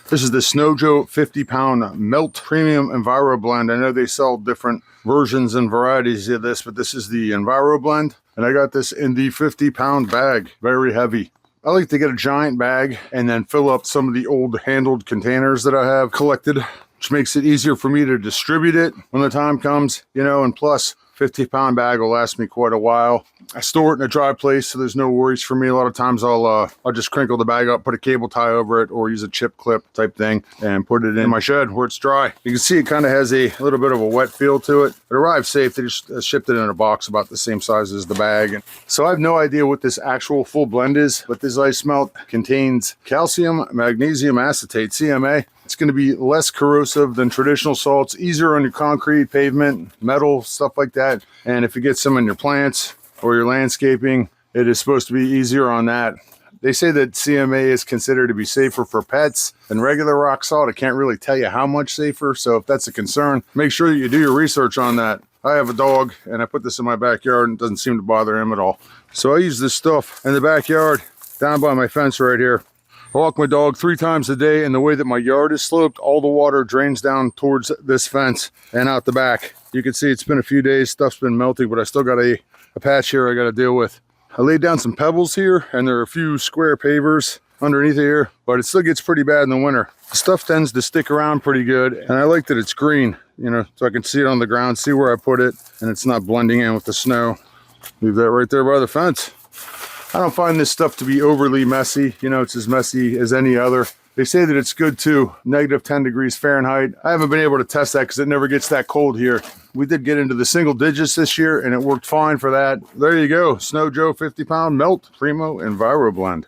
This is the Snow Joe 50-pound melt premium Enviro blend. I know they sell different versions and varieties of this, but this is the Enviro blend. And I got this in the 50-pound bag, very heavy. I like to get a giant bag and then fill up some of the old handled containers that I have collected, which makes it easier for me to distribute it when the time comes, you know, and plus 50-pound bag will last me quite a while. I store it in a dry place, so there's no worries for me. A lot of times I'll just crinkle the bag up, put a cable tie over it, or use a chip clip type thing and put it in my shed where it's dry. You can see it kind of has a little bit of a wet feel to it. It arrived safe. They just shipped it in a box about the same size as the bag. And so I have no idea what this actual full blend is, but this ice melt contains calcium magnesium acetate, CMA. It's going to be less corrosive than traditional salts, easier on your concrete, pavement, metal, stuff like that. And if you get some in your plants or your landscaping, it is supposed to be easier on that. They say that CMA is considered to be safer for pets than regular rock salt. I can't really tell you how much safer, so if that's a concern, make sure that you do your research on that. I have a dog, and I put this in my backyard, and it doesn't seem to bother him at all. So I use this stuff in the backyard, down by my fence right here. I walk my dog 3 times a day, and the way that my yard is sloped, all the water drains down towards this fence and out the back. You can see it's been a few days, stuff's been melting, but I still got a patch here I got to deal with. I laid down some pebbles here, and there are a few square pavers underneath here, but it still gets pretty bad in the winter. The stuff tends to stick around pretty good, and I like that it's green, you know, so I can see it on the ground, see where I put it, and it's not blending in with the snow. Leave that right there by the fence. I don't find this stuff to be overly messy. You know, it's as messy as any other. They say that it's good to -10 degrees Fahrenheit. I haven't been able to test that because it never gets that cold here. We did get into the single digits this year and it worked fine for that. There you go. Snow Joe 50-pound melt Primo Enviro blend.